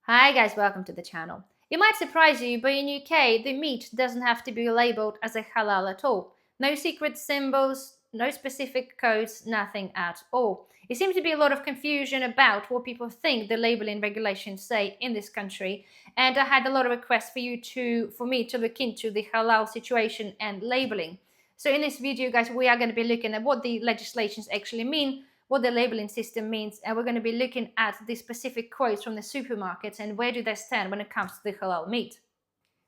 Hi guys, welcome to the channel. It might surprise you, but in UK, the meat doesn't have to be labeled as a halal at all. No secret symbols, no specific codes, nothing at all. It seems to be a lot of confusion about what people think the labeling regulations say in this country, and I had a lot of requests for me to look into the halal situation and labeling. So in this video, guys, we are going to be looking at what the legislations actually mean, what the labeling system means, and we're going to be looking at the specific quotes from the supermarkets and where do they stand when it comes to the halal meat.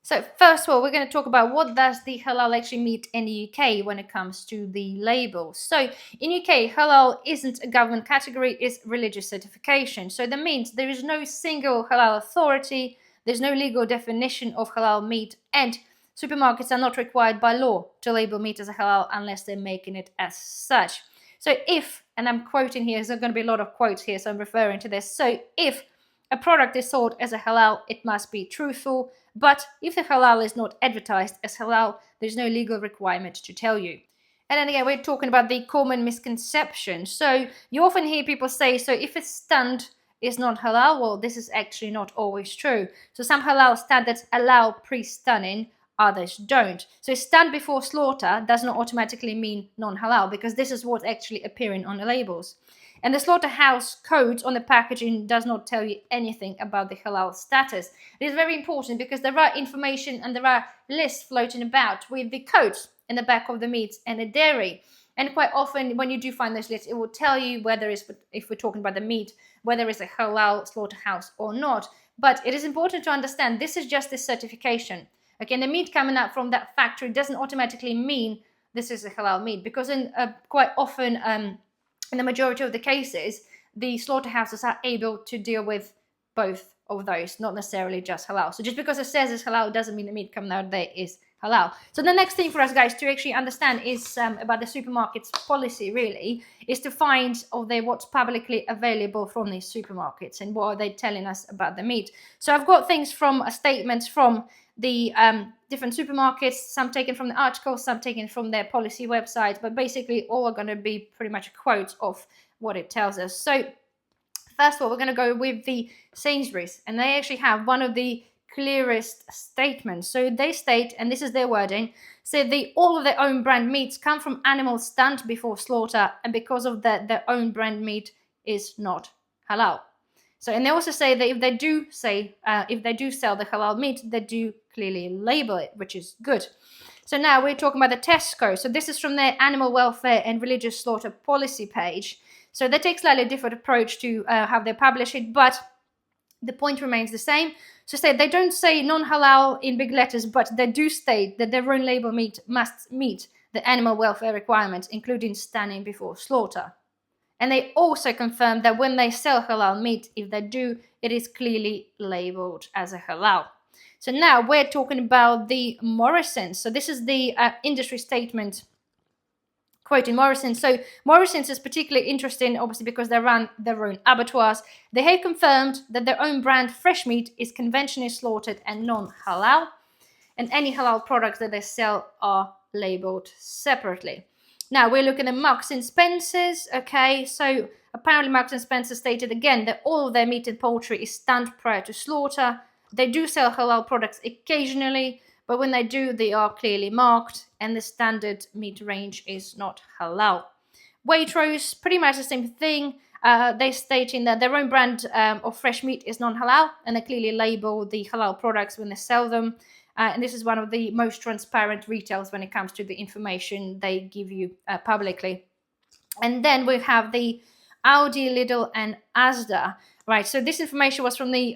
So first of all, we're going to talk about what does the halal actually mean in the UK when it comes to the label. So in UK, halal isn't a government category, it's religious certification. So that means there is no single halal authority, there's no legal definition of halal meat, and supermarkets are not required by law to label meat as a halal unless they're making it as such. So if, and I'm quoting here, there's going to be a lot of quotes here, so I'm referring to this. So if a product is sold as a halal, it must be truthful. But if the halal is not advertised as halal, there's no legal requirement to tell you. And then again, we're talking about the common misconception. So you often hear people say, so if it's stunned, it's not halal. Well, this is actually not always true. So some halal standards allow pre-stunning, others don't. So stunned before slaughter does not automatically mean non-halal because this is what's actually appearing on the labels. And the slaughterhouse code on the packaging does not tell you anything about the halal status. It is very important because there are information and there are lists floating about with the codes in the back of the meat and the dairy. And quite often when you do find those lists, it will tell you whether it's, if we're talking about the meat, whether it's a halal slaughterhouse or not. But it is important to understand this is just a certification. Okay, and the meat coming out from that factory doesn't automatically mean this is a halal meat because quite often in the majority of the cases, the slaughterhouses are able to deal with both of those, not necessarily just halal. So just because it says it's halal doesn't mean the meat coming out there is halal. So the next thing for us guys to actually understand is about the supermarket's policy really, is to find what's publicly available from these supermarkets and what are they telling us about the meat. So I've got things from statements from the different supermarkets, some taken from the articles, some taken from their policy website, but basically all are going to be pretty much a quote of what it tells us. So first of all, we're going to go with the Sainsbury's, and they actually have one of the clearest statements. So they state, and this is their wording, say all of their own brand meats come from animals stunned before slaughter, and because of that, their own brand meat is not halal. So, and they also say that if they do sell the halal meat, they do clearly label it, which is good. So now we're talking about the Tesco. So this is from their animal welfare and religious slaughter policy page. So they take slightly different approach to how they publish it, but the point remains the same. So they don't say non-halal in big letters, but they do state that their own label meat must meet the animal welfare requirements, including stunning before slaughter. And they also confirm that when they sell halal meat, if they do, it is clearly labeled as a halal. So now we're talking about the Morrisons. So this is the industry statement quoting Morrisons. So Morrisons is particularly interesting, obviously, because they run their own abattoirs. They have confirmed that their own brand fresh meat is conventionally slaughtered and non-halal. And any halal products that they sell are labeled separately. Now we're looking at Marks and Spencer's. Okay, so apparently Marks and Spencer stated again that all of their meat and poultry is stunned prior to slaughter. They do sell halal products occasionally, but when they do, they are clearly marked, and the standard meat range is not halal. Waitrose, pretty much the same thing. They're stating that their own brand of fresh meat is non-halal, and they clearly label the halal products when they sell them. And this is one of the most transparent retails when it comes to the information they give you publicly. And then we have the Audi, Lidl, and Asda. Right, so this information was from the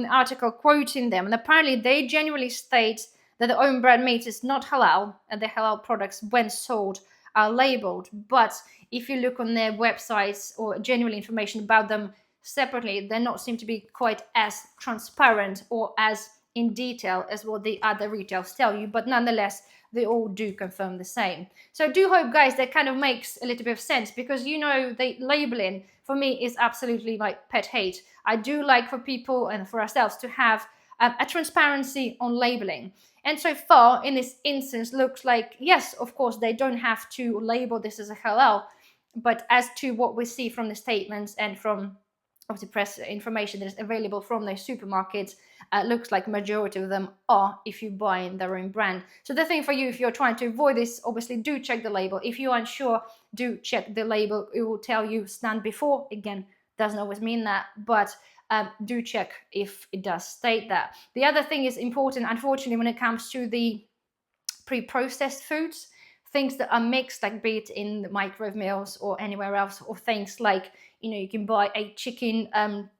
article quoting them, and apparently they genuinely state that their own brand meat is not halal, and the halal products, when sold, are labeled. But if you look on their websites or genuine information about them separately, they not seem to be quite as transparent or as in detail as what the other retailers tell you, but nonetheless they all do confirm the same. So I do hope, guys, that kind of makes a little bit of sense, because the labeling for me is absolutely like pet hate. I do like for people and for ourselves to have a transparency on labeling. And so far in this instance looks like, yes, of course they don't have to label this as a halal, but as to what we see from the statements and from of the press information that is available from those supermarkets, looks like majority of them are if you buy in their own brand. So the thing for you, if you're trying to avoid this, obviously do check the label. If you're unsure, do check the label. It will tell you stand before. Again, doesn't always mean that, but do check if it does state that. The other thing is important, unfortunately, when it comes to the pre-processed foods, things that are mixed, like be it in the microwave meals or anywhere else, or things like, you can buy a chicken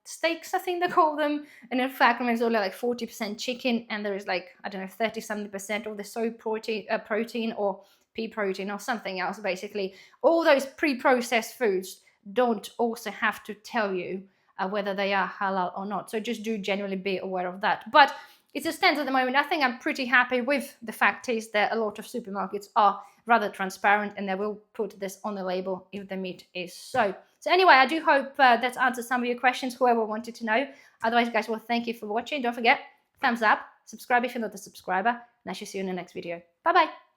steaks, I think they call them, and in fact there's only like 40% chicken, and there is like, I don't know, 30 something percent of the soy protein or pea protein or something else. Basically, all those pre-processed foods don't also have to tell you whether they are halal or not. So just do generally be aware of that. But it's a stance at the moment. I think I'm pretty happy with the fact is that a lot of supermarkets are rather transparent, and they will put this on the label if the meat is so. So anyway, I do hope that's answered some of your questions, whoever wanted to know. Otherwise, guys, well, thank you for watching. Don't forget, thumbs up, subscribe if you're not a subscriber, and I shall see you in the next video. Bye-bye.